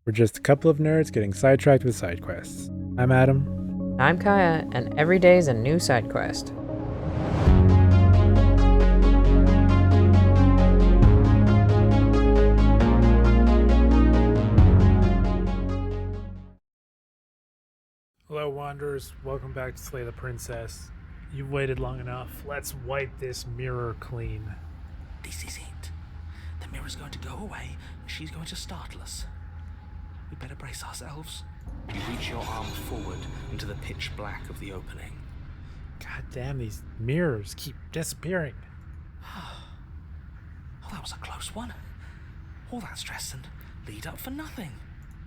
We're just a couple of nerds getting sidetracked with side quests. I'm Adam. I'm Kaya, and every day's a new side quest. Hello, Wanderers. Welcome back to Slay the Princess. You've waited long enough. Let's wipe this mirror clean. This is it. The mirror's going to go away, and she's going to startle us. We better brace ourselves. You reach your arm forward into the pitch black of the opening. God damn, these mirrors keep disappearing. Oh, that was a close one. All that stress and lead up for nothing.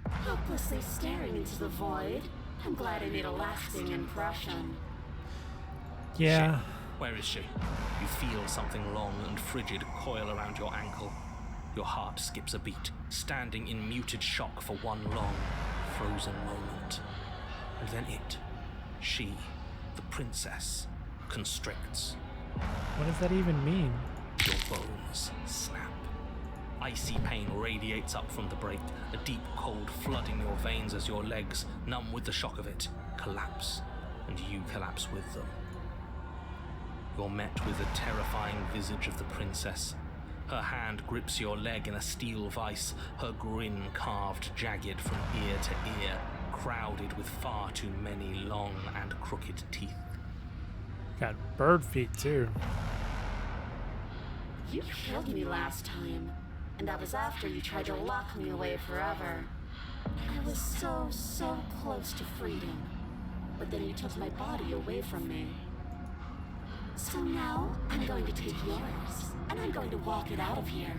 Hopelessly staring into the void. I'm glad I made a lasting impression. Yeah. Shit. Where is she? You feel something long and frigid coil around your ankle. Your heart skips a beat, standing in muted shock for one long, frozen moment. And then she, the princess, constricts. What does that even mean? Your bones snap. Icy pain radiates up from the break, a deep cold flooding your veins as your legs, numb with the shock of it, collapse, and you collapse with them. You're met with the terrifying visage of the princess. Her hand grips your leg in a steel vice, her grin carved jagged from ear to ear, crowded with far too many long and crooked teeth. Got bird feet, too. You killed me last time, and that was after you tried to lock me away forever. I was so close to freedom, but then you took my body away from me. So now, I'm going to take yours, and I'm going to walk it out of here.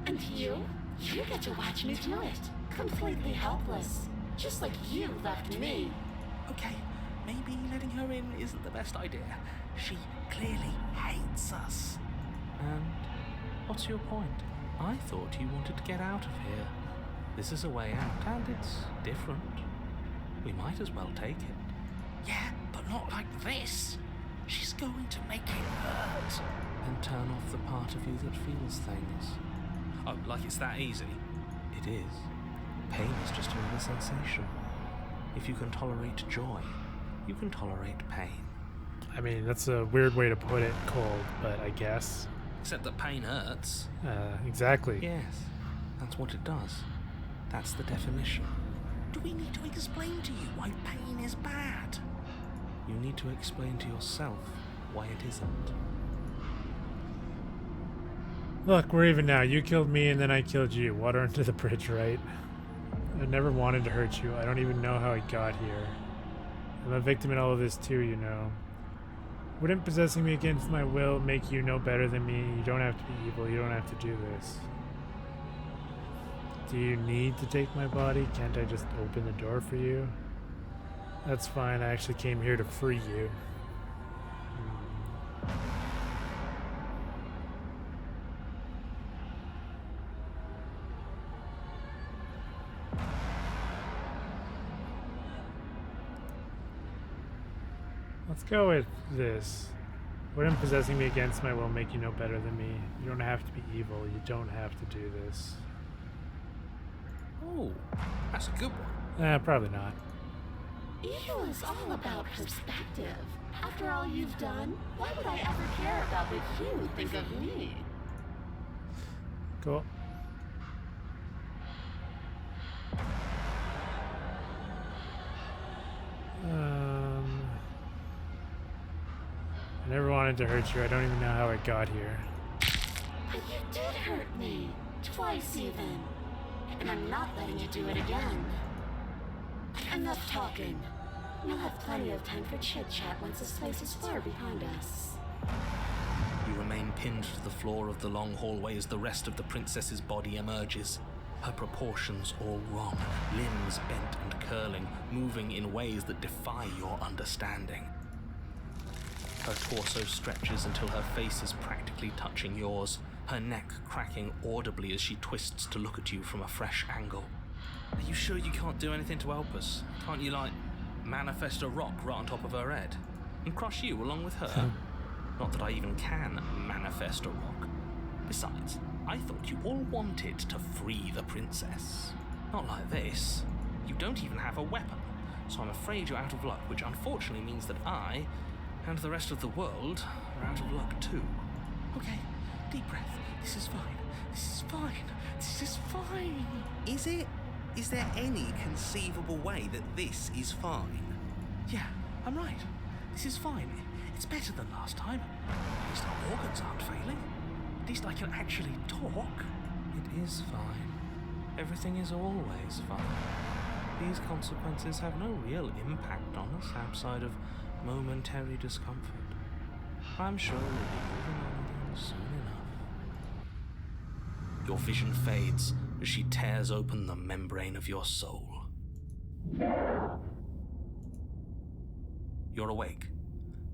And you get to watch me do it, completely helpless, just like you left me. Okay, maybe letting her in isn't the best idea. She clearly hates us. And what's your point? I thought you wanted to get out of here. This is a way out, and it's different. We might as well take it. Yeah, but not like this. She's going to make it hurt. And turn off the part of you that feels things. Oh, like it's that easy? It is. Pain is just another sensation. If you can tolerate joy, you can tolerate pain. I mean, that's a weird way to put it, Cold, but I guess. Except that pain hurts. Exactly. Yes, that's what it does. That's the definition. Do we need to explain to you why pain is bad? You need to explain to yourself why it isn't. Look, we're even now. You killed me and then I killed you. Water under the bridge, right? I never wanted to hurt you. I don't even know how I got here. I'm a victim in all of this too, you know. Wouldn't possessing me against my will make you no better than me? You don't have to be evil. You don't have to do this. Do you need to take my body? Can't I just open the door for you? That's fine. I actually came here to free you. Let's go with this. Wouldn't possessing me against my will make you no better than me? You don't have to be evil. You don't have to do this. Oh, that's a good one. Probably not. Evil is all about perspective. After all you've done, why would I ever care about what you think of me? Cool. I never wanted to hurt you. I don't even know how I got here. But you did hurt me. Twice even. And I'm not letting you do it again. Enough talking. We'll have plenty of time for chit-chat once this place is far behind us. You remain pinned to the floor of the long hallway as the rest of the princess's body emerges. Her proportions all wrong, limbs bent and curling, moving in ways that defy your understanding. Her torso stretches until her face is practically touching yours, her neck cracking audibly as she twists to look at you from a fresh angle. Are you sure you can't do anything to help us? Can't you, manifest a rock right on top of her head? And crush you along with her? Not that I even can manifest a rock. Besides, I thought you all wanted to free the princess. Not like this. You don't even have a weapon, so I'm afraid you're out of luck, which unfortunately means that I, and the rest of the world, are out of luck too. Okay, deep breath. This is fine. This is fine. This is fine. Is it? Is there any conceivable way that this is fine? Yeah, I'm right. This is fine. It's better than last time. At least our organs aren't failing. At least I can actually talk. It is fine. Everything is always fine. These consequences have no real impact on us outside of momentary discomfort. I'm sure we'll be moving on again soon enough. Your vision fades as she tears open the membrane of your soul. You're awake.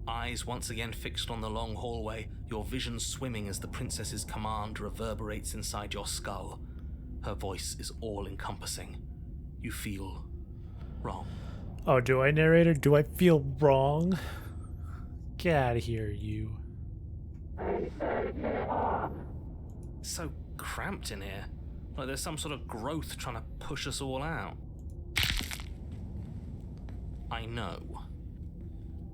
Eyes once again fixed on the long hallway, your vision swimming as the princess's command reverberates inside your skull. Her voice is all-encompassing. You feel wrong. Oh, do I, narrator? Do I feel wrong? Get out of here, you. It's so cramped in here. Like there's some sort of growth trying to push us all out. I know.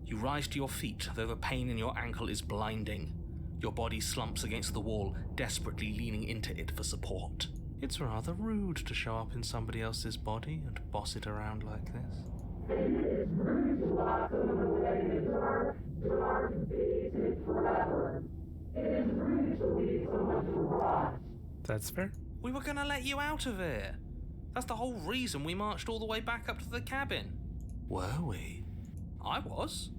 You rise to your feet, though the pain in your ankle is blinding. Your body slumps against the wall, desperately leaning into it for support. It's rather rude to show up in somebody else's body and boss it around like this. That's fair. We were gonna let you out of here. That's the whole reason we marched all the way back up to the cabin. Were we? I was.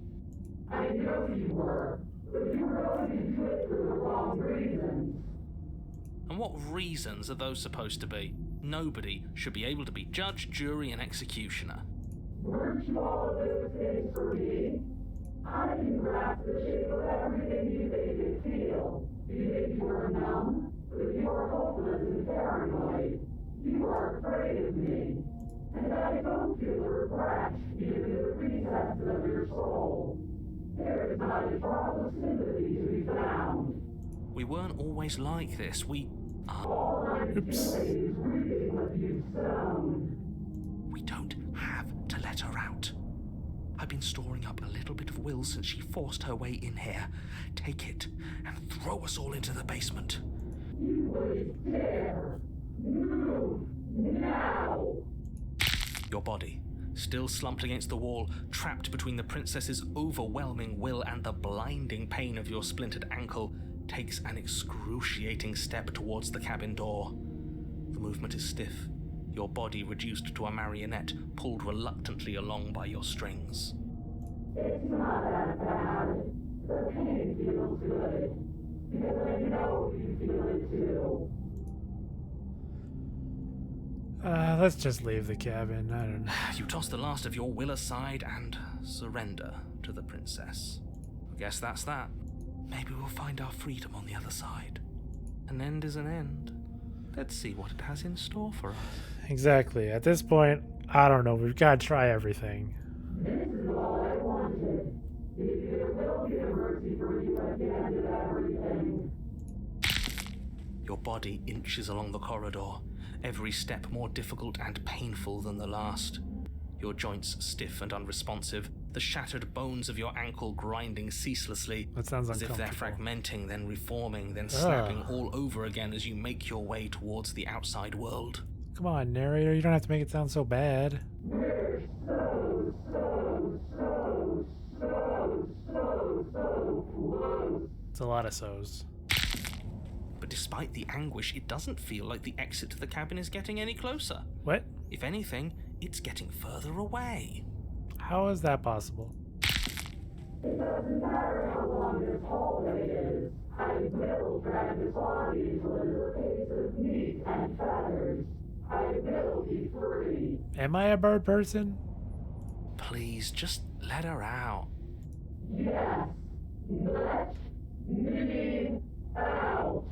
I know you were, but you were only do it for the wrong reasons. And what reasons are those supposed to be? Nobody should be able to be judge, jury, and executioner. Weren't you all of those things for me? I can grasp the shape of everything you made it feel. You think you were numb, but you were hopeless and paranoid. You were afraid of me. And I don't feel the regret, even in the recesses of your soul. There is not a drop of sympathy to be found. We weren't always like this. We are. All I'm Oops. doing is reading what you've sown. We don't have to let her out. I've been storing up a little bit of will since she forced her way in here. Take it and throw us all into the basement. You wouldn't dare. Move now. Your body, still slumped against the wall, trapped between the princess's overwhelming will and the blinding pain of your splintered ankle, takes an excruciating step towards the cabin door. The movement is stiff, your body reduced to a marionette, pulled reluctantly along by your strings. It's not that bad. The pain feels good. Because I know you feel it too. Let's just leave the cabin. I don't know. You toss the last of your will aside and surrender to the princess. I guess that's that. Maybe we'll find our freedom on the other side. An end is an end. Let's see what it has in store for us. Exactly. At this point, I don't know. We've got to try everything. This is all I wanted. Maybe there will be a mercy for you at the end of everything. Your body inches along the corridor, every step more difficult and painful than the last. Your joints stiff and unresponsive, the shattered bones of your ankle grinding ceaselessly, That sounds as if they're uncomfortable. fragmenting, then reforming, then snapping all over again as you make your way towards the outside world. Come on, narrator. You don't have to make it sound so bad. We're so close. It's a lot of so's. But despite the anguish, it doesn't feel like the exit to the cabin is getting any closer. What? If anything, it's getting further away. How is that possible? It doesn't matter how long this hallway is. I will drag this body until it is a piece of meat and feathers. I will be free. Am I a bird person? Please, just let her out. Yes. Let me out.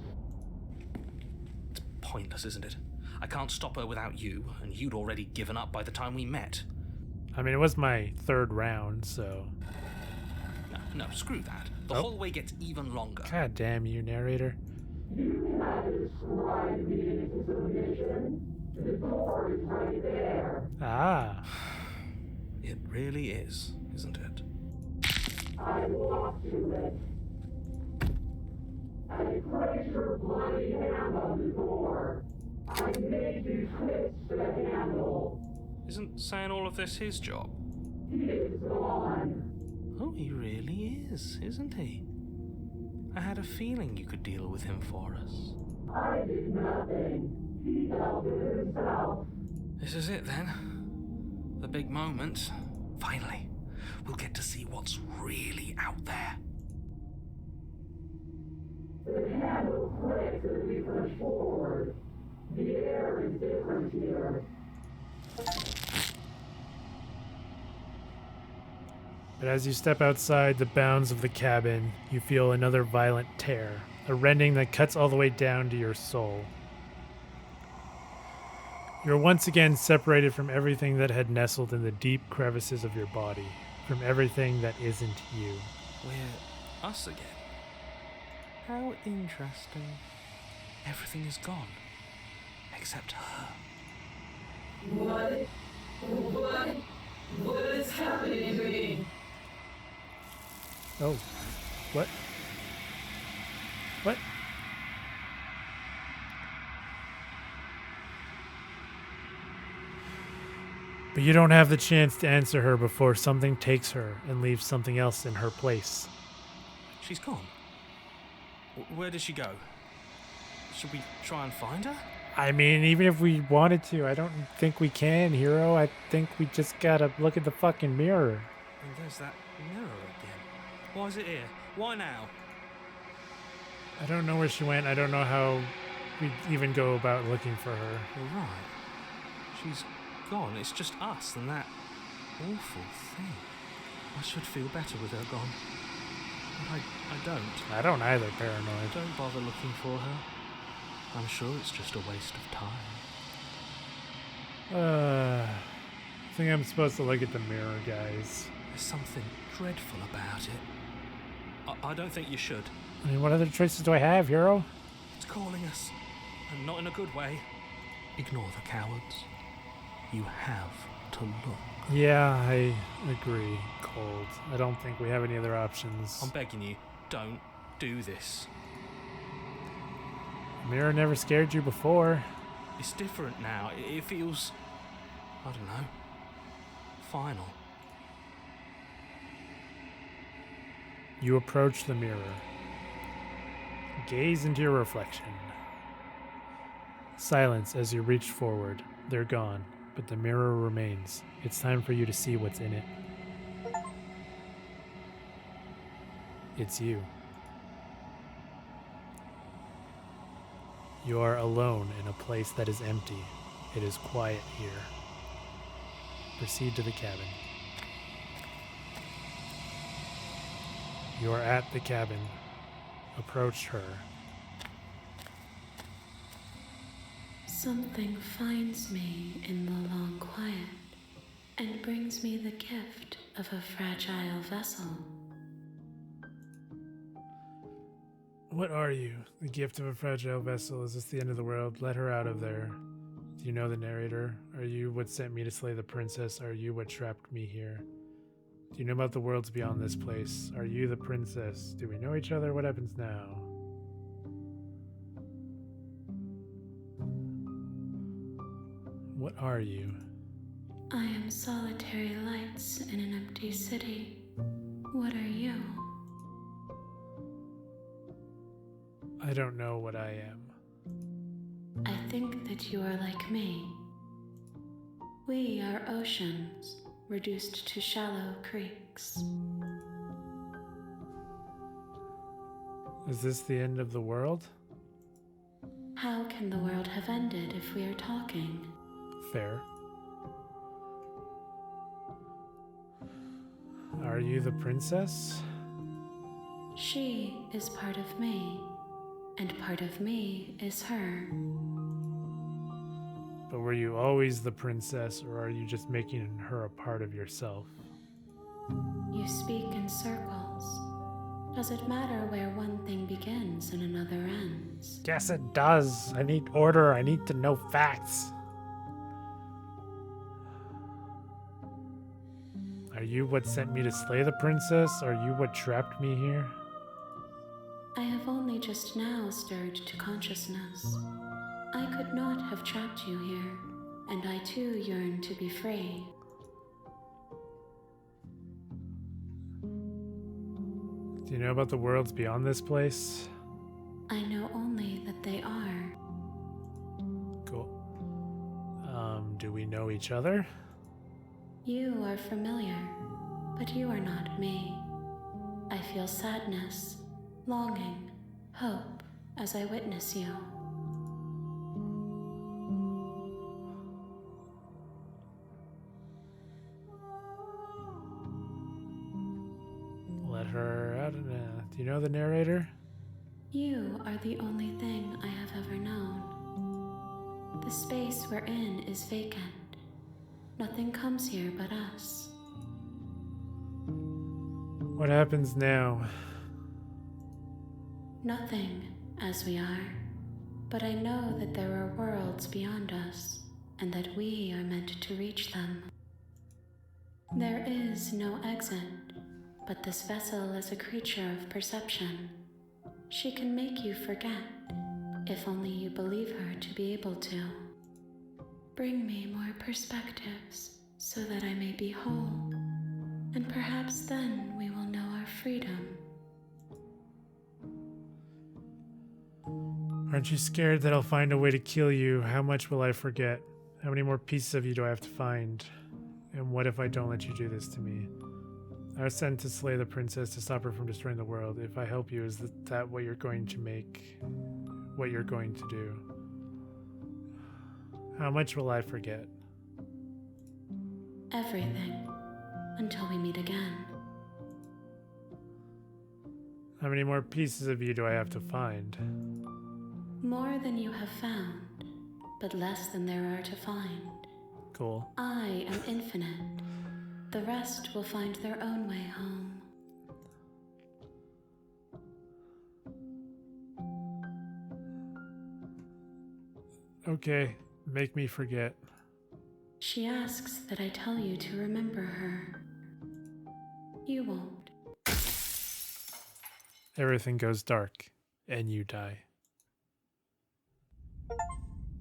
It's pointless, isn't it? I can't stop her without you, and you'd already given up by the time we met. I mean, it was my third round, so... No, screw that. The Oh. hallway gets even longer. God damn you, narrator. You cannot describe me into submission. The door is right there. Ah. It really is, isn't it? I walked to it. I placed your bloody hand on the door. I made you twist the handle. Isn't saying all of this his job? He is gone. Oh, he really is, isn't he? I had a feeling you could deal with him for us. I did nothing. He dealt with himself. This is it then. The big moment. Finally, we'll get to see what's really out there. The handle clicks as we push forward. The air is different here. But as you step outside the bounds of the cabin, you feel another violent tear, a rending that cuts all the way down to your soul. You're once again separated from everything that had nestled in the deep crevices of your body, from everything that isn't you. We're us again. How interesting. Everything is gone. Except her. What is happening to me? Oh, what? What? But you don't have the chance to answer her before something takes her and leaves something else in her place. She's gone. Where did she go? Should we try and find her? I mean, even if we wanted to, I don't think we can, Hero. I think we just gotta look at the fucking mirror. And there's that mirror again. Why is it here? Why now? I don't know where she went. I don't know how we'd even go about looking for her. You're right. She's gone. It's just us and that awful thing. I should feel better with her gone. But I don't. I don't either, paranoid. Don't bother looking for her. I'm sure it's just a waste of time. I think I'm supposed to look at the mirror, guys. There's something dreadful about it. I don't think you should. I mean, what other choices do I have, Hero? It's calling us. And not in a good way. Ignore the cowards. You have to look. Yeah, I agree, Cold. I don't think we have any other options. I'm begging you, don't do this. The mirror never scared you before. It's different now. It feels, I don't know, final. You approach the mirror. Gaze into your reflection. Silence as you reach forward. They're gone, but the mirror remains. It's time for you to see what's in it. It's you. You are alone in a place that is empty. It is quiet here. Proceed to the cabin. You are at the cabin. Approach her. Something finds me in the long quiet and brings me the gift of a fragile vessel. What are you? The gift of a fragile vessel. Is this the end of the world? Let her out of there. Do you know the narrator? Are you what sent me to slay the princess? Are you what trapped me here? Do you know about the worlds beyond this place? Are you the princess? Do we know each other? What happens now? What are you? I am solitary lights in an empty city. What are you? I don't know what I am. I think that you are like me. We are oceans, reduced to shallow creeks. Is this the end of the world? How can the world have ended if we are talking? Fair. Are you the princess? She is part of me, and part of me is her. But were you always the princess, or are you just making her a part of yourself? You speak in circles. Does it matter where one thing begins and another ends? Yes, it does. I need order. I need to know facts. Are you what sent me to slay the princess? Are you what trapped me here? I have only just now stirred to consciousness. I could not have trapped you here, and I too yearn to be free. Do you know about the worlds beyond this place? I know only that they are. Cool. Do we know each other? You are familiar, but you are not me. I feel sadness, longing, hope as I witness you. Let her out. Do you know the narrator? You are the only thing I have ever known. The space we're in is vacant. Nothing comes here but us. What happens now? Nothing, as we are. But I know that there are worlds beyond us, and that we are meant to reach them. There is no exit, but this vessel is a creature of perception. She can make you forget, if only you believe her to be able to. Bring me more perspectives, so that I may be whole, and perhaps then we will know our freedom. Aren't you scared that I'll find a way to kill you? How much will I forget? How many more pieces of you do I have to find? And what if I don't let you do this to me? I was sent to slay the princess to stop her from destroying the world. If I help you, is that what you're going to make? What you're going to do? How much will I forget? Everything, until we meet again. How many more pieces of you do I have to find? More than you have found, but less than there are to find. Cool. I am infinite. The rest will find their own way home. Okay, make me forget. She asks that I tell you to remember her. You won't. Everything goes dark, and you die.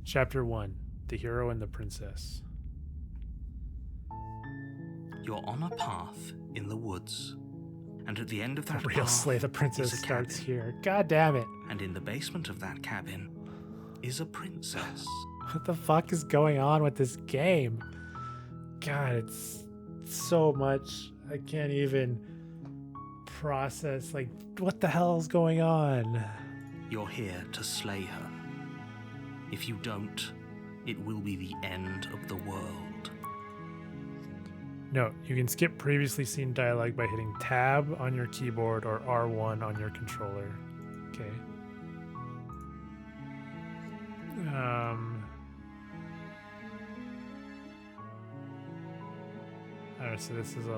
Chapter 1. The Hero and the Princess. You're on a path in the woods, and at the end of that The real path Slay the Princess is a starts cabin. here. God damn it. And in the basement of that cabin is a princess. What the fuck is going on with this game? God, it's so much. I can't even process. Like, what the hell is going on? You're here to slay her. If you don't, it will be the end of the world. No, you can skip previously seen dialogue by hitting Tab on your keyboard or R1 on your controller. Okay. Alright, so this is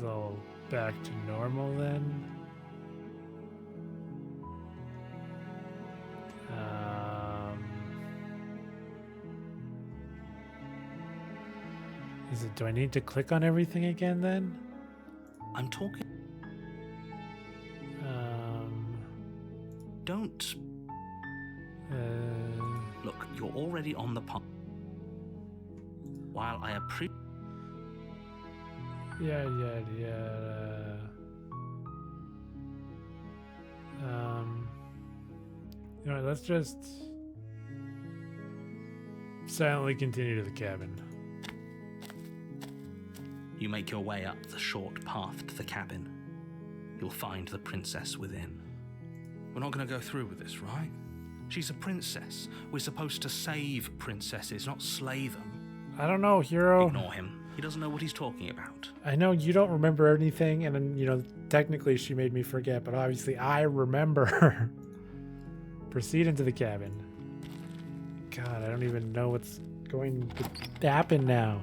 all back to normal then. Do I need to click on everything again then? I'm talking. Don't. Look, you're already on the path. While I appreciate. Yeah. You know what, let's just silently continue to the cabin. You make your way up the short path to the cabin. You'll find the princess within. We're not going to go through with this, right? She's a princess. We're supposed to save princesses, not slay them. I don't know, hero. Ignore him. He doesn't know what he's talking about. I know you don't remember anything, and you know, technically she made me forget, but obviously I remember. Proceed into the cabin. God, I don't even know what's going to happen now.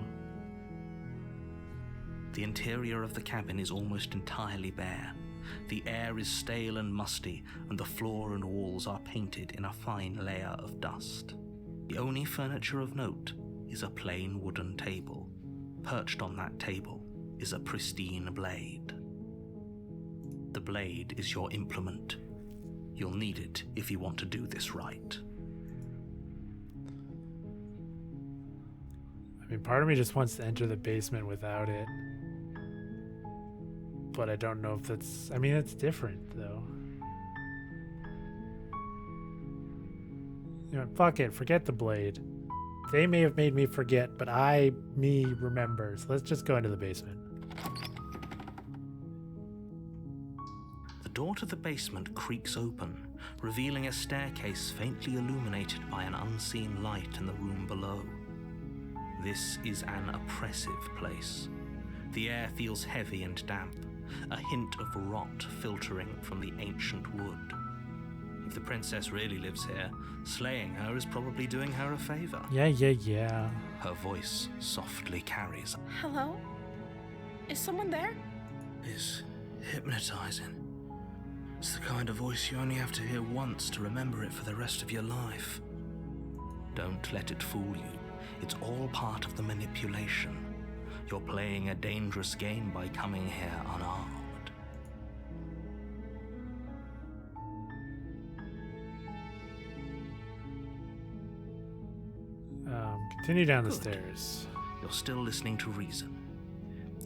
The interior of the cabin is almost entirely bare. The air is stale and musty, and the floor and walls are painted in a fine layer of dust. The only furniture of note is a plain wooden table. Perched on that table is a pristine blade. The blade is your implement. You'll need it if you want to do this right. I mean, part of me just wants to enter the basement without it. But I don't know if that's... I mean, it's different, though. You know, fuck it. Forget the blade. They may have made me forget, but me remember. So let's just go into the basement. The door to the basement creaks open, revealing a staircase faintly illuminated by an unseen light in the room below. This is an oppressive place. The air feels heavy and damp, a hint of rot filtering from the ancient wood. If the princess really lives here, slaying her is probably doing her a favor. Yeah. Her voice softly carries. Hello? Is someone there? Is hypnotizing. It's the kind of voice you only have to hear once to remember it for the rest of your life. Don't let it fool you. It's all part of the manipulation. You're playing a dangerous game by coming here unarmed. Continue down the Good. stairs. You're still listening to reason.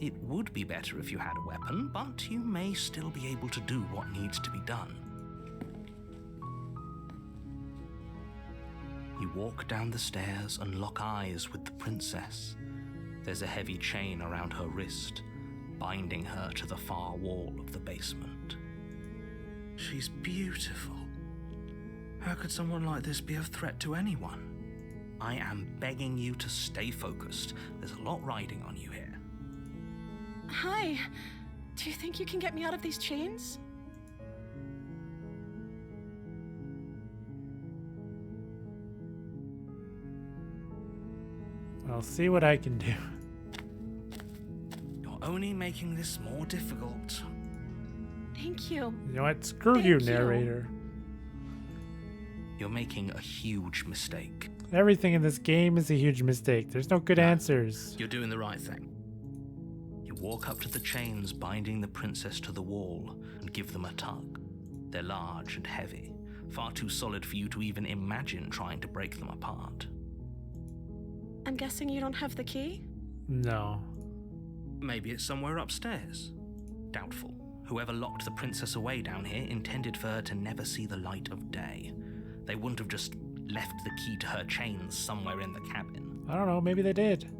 It would be better if you had a weapon, but you may still be able to do what needs to be done. You walk down the stairs and lock eyes with the princess. There's a heavy chain around her wrist, binding her to the far wall of the basement. She's beautiful. How could someone like this be a threat to anyone? I am begging you to stay focused. There's a lot riding on you here. Hi. Do you think you can get me out of these chains? I'll see what I can do. You're only making this more difficult. Thank you. You know what? Screw Thank you, you. narrator. You're making a huge mistake. Everything in this game is a huge mistake. There's no good answers. You're doing the right thing. You walk up to the chains binding the princess to the wall and give them a tug. They're large and heavy, far too solid for you to even imagine trying to break them apart. I'm guessing you don't have the key? No. Maybe it's somewhere upstairs. Doubtful. Whoever locked the princess away down here intended for her to never see the light of day. They wouldn't have just left the key to her chains somewhere in the cabin. I don't know. Maybe they did.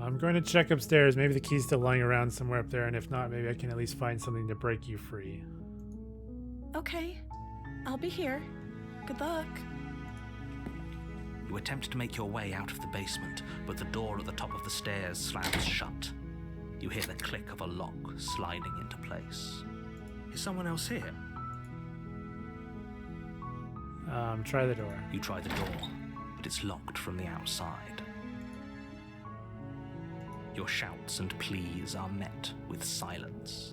I'm going to check upstairs. Maybe the key's still lying around somewhere up there, and if not, maybe I can at least find something to break you free. Okay. I'll be here. Good luck. You attempt to make your way out of the basement, but the door at the top of the stairs slams shut. You hear the click of a lock sliding into place. Is someone else here? Try the door. You try the door, but it's locked from the outside. Your shouts and pleas are met with silence.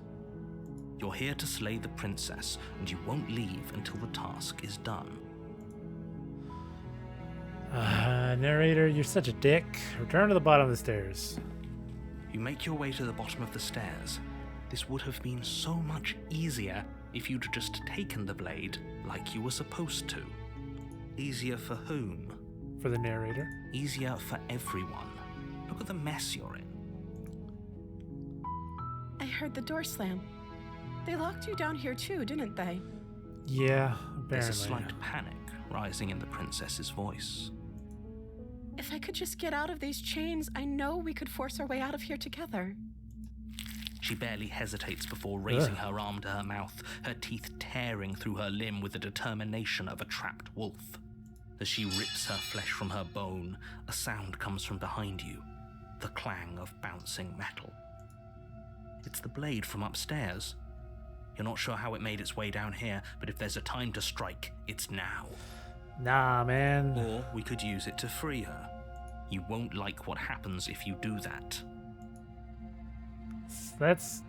You're here to slay the princess, and you won't leave until the task is done. Narrator, you're such a dick. Return to the bottom of the stairs. You make your way to the bottom of the stairs. This would have been so much easier if you'd just taken the blade like you were supposed to. Easier for whom? For the narrator. Easier for everyone. Look at the mess you're in. I heard the door slam. They locked you down here too, didn't they? Yeah, apparently. There's a slight panic rising in the princess's voice. If I could just get out of these chains, I know we could force our way out of here together. She barely hesitates before raising her arm to her mouth, her teeth tearing through her limb with the determination of a trapped wolf. As she rips her flesh from her bone, a sound comes from behind you, the clang of bouncing metal. It's the blade from upstairs. You're not sure how it made its way down here, but if there's a time to strike, it's now. Nah, man. Or we could use it to free her. You won't like what happens if you do that. That's,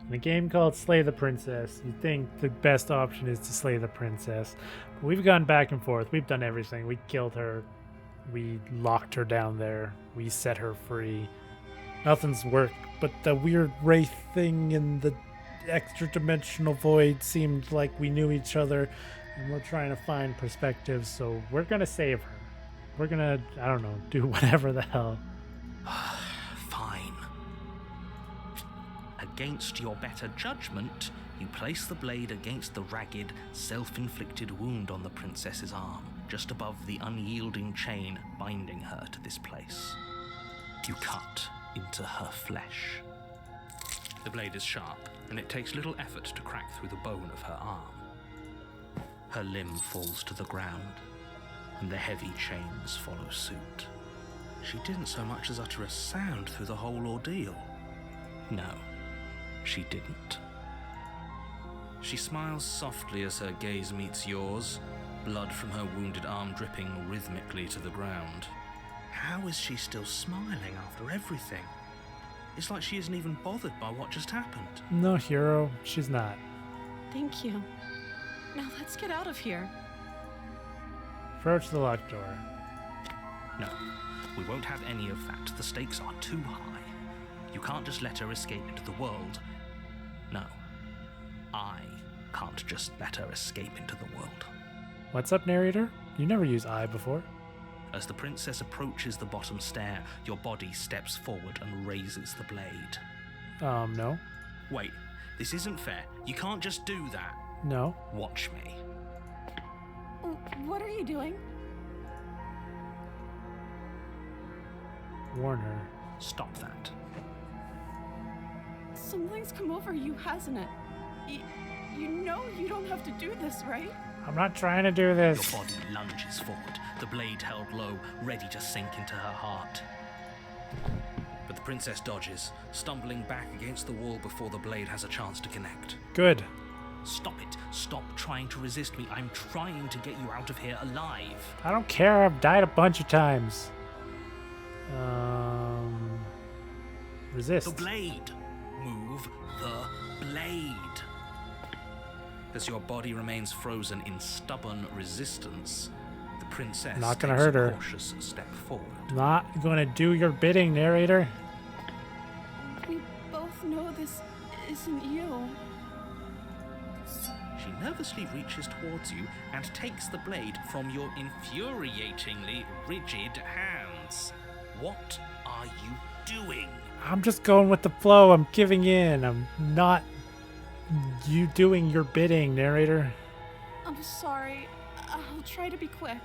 In a game called Slay the Princess, you think the best option is to slay the princess. But we've gone back and forth. We've done everything. We killed her. We locked her down there. We set her free. Nothing's worked, but the weird wraith thing in the extra dimensional void seemed like we knew each other, and we're trying to find perspectives, so we're gonna save her. We're gonna, I don't know, do whatever the hell. Fine. Against your better judgment, you place the blade against the ragged, self-inflicted wound on the princess's arm, just above the unyielding chain binding her to this place. You cut into her flesh. The blade is sharp, and it takes little effort to crack through the bone of her arm. Her limb falls to the ground, and the heavy chains follow suit. She didn't so much as utter a sound through the whole ordeal. No, she didn't. She smiles softly as her gaze meets yours, blood from her wounded arm dripping rhythmically to the ground. How is she still smiling after everything? It's like she isn't even bothered by what just happened. No, hero, she's not. Thank you. Now let's get out of here. Approach the locked door. No, we won't have any of that. The stakes are too high. You can't just let her escape into the world. No, I can't just let her escape into the world. What's up, narrator? You never used I before. As the princess approaches the bottom stair, your body steps forward and raises the blade. No. Wait, this isn't fair. You can't just do that. No. Watch me. What are you doing? Warn her. Stop that. Something's come over you, hasn't it? You know you don't have to do this, right? I'm not trying to do Your this. body lunges forward, the blade held low, ready to sink into her heart. But the princess dodges, stumbling back against the wall before the blade has a chance to connect. Good. Stop it. Stop trying to resist me. I'm trying to get you out of here alive. I don't care. I've died a bunch of times. Resist. The blade. Move the blade. As your body remains frozen in stubborn resistance, the princess Not gonna takes hurt a her. cautious step forward. Not gonna do your bidding, narrator. We both know this isn't you. She nervously reaches towards you and takes the blade from your infuriatingly rigid hands. What are you doing? I'm just going with the flow. I'm giving in. I'm not you doing your bidding, narrator. I'm sorry. I'll try to be quick.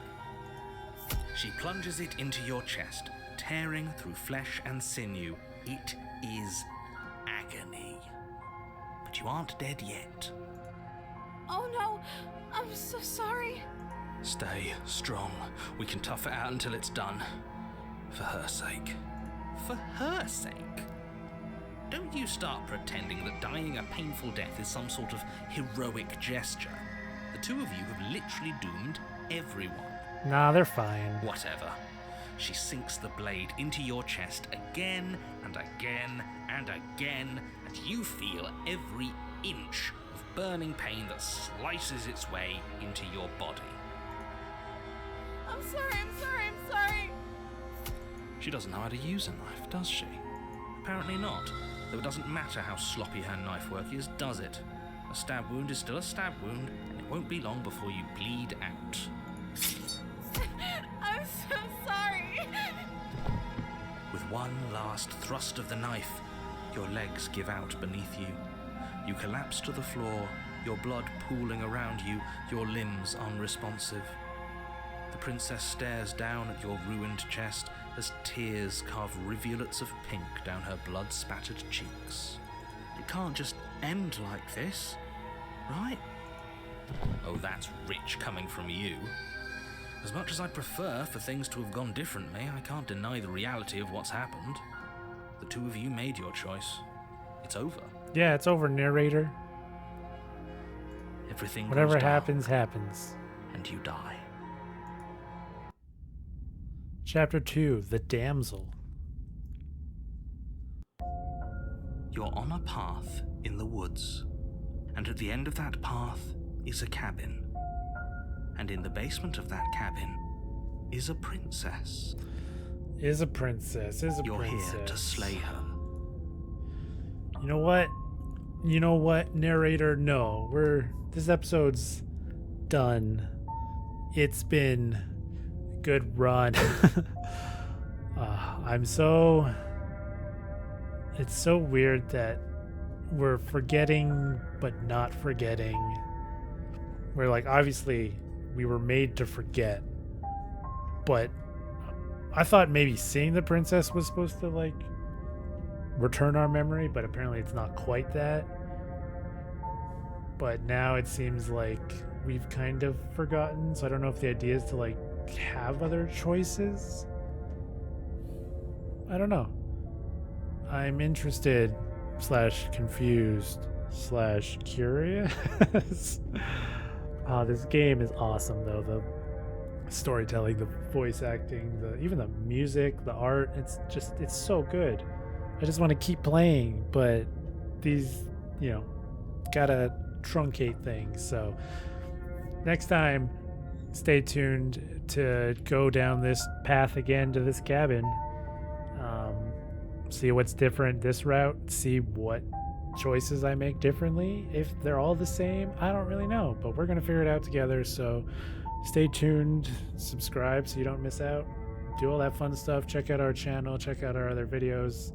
She plunges it into your chest, tearing through flesh and sinew. It is agony. But you aren't dead yet. Oh no, I'm so sorry. Stay strong. We can tough it out until it's done. For her sake. For her sake? Don't you start pretending that dying a painful death is some sort of heroic gesture. The two of you have literally doomed everyone. Nah, they're fine. Whatever. She sinks the blade into your chest again and again and again, and you feel every inch of burning pain that slices its way into your body. I'm sorry, I'm sorry, I'm sorry. She doesn't know how to use a knife, does she? Apparently not, though it doesn't matter how sloppy her knife work is, does it? A stab wound is still a stab wound, and it won't be long before you bleed out. I'm so sorry. With one last thrust of the knife, your legs give out beneath you. You collapse to the floor, your blood pooling around you, your limbs unresponsive. The princess stares down at your ruined chest as tears carve rivulets of pink down her blood-spattered cheeks. It can't just end like this, right? Oh, that's rich coming from you. As much as I prefer for things to have gone differently, I can't deny the reality of what's happened. The two of you made your choice. It's over. Yeah, it's over, narrator. Everything Whatever goes dark, happens, happens. and you die. Chapter 2, The Damsel. You're on a path in the woods. And at the end of that path is a cabin. And in the basement of that cabin is a princess. Is a princess. You're princess. here to slay her. You know what? You know what, narrator? No, this episode's done. It's been a good run. It's so weird that we're forgetting but not forgetting. We're like, obviously we were made to forget, but I thought maybe seeing the princess was supposed to like return our memory, but apparently it's not quite that. But now it seems like we've kind of forgotten, so I don't know if the idea is to like have other choices. I don't know. I'm interested / confused / curious. This game is awesome though. The storytelling, the voice acting, even the music, the art, it's so good. I just want to keep playing, but these, gotta truncate things. So next time, stay tuned to go down this path again to this cabin. See what's different this route, see what choices I make differently. If they're all the same, I don't really know, but we're gonna figure it out together. So stay tuned, subscribe so you don't miss out, do all that fun stuff, check out our channel, check out our other videos,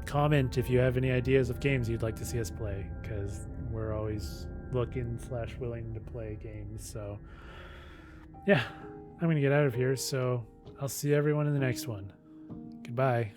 comment if you have any ideas of games you'd like to see us play, because we're always looking / willing to play games. So yeah, I'm gonna get out of here, so I'll see everyone in the next one. Goodbye.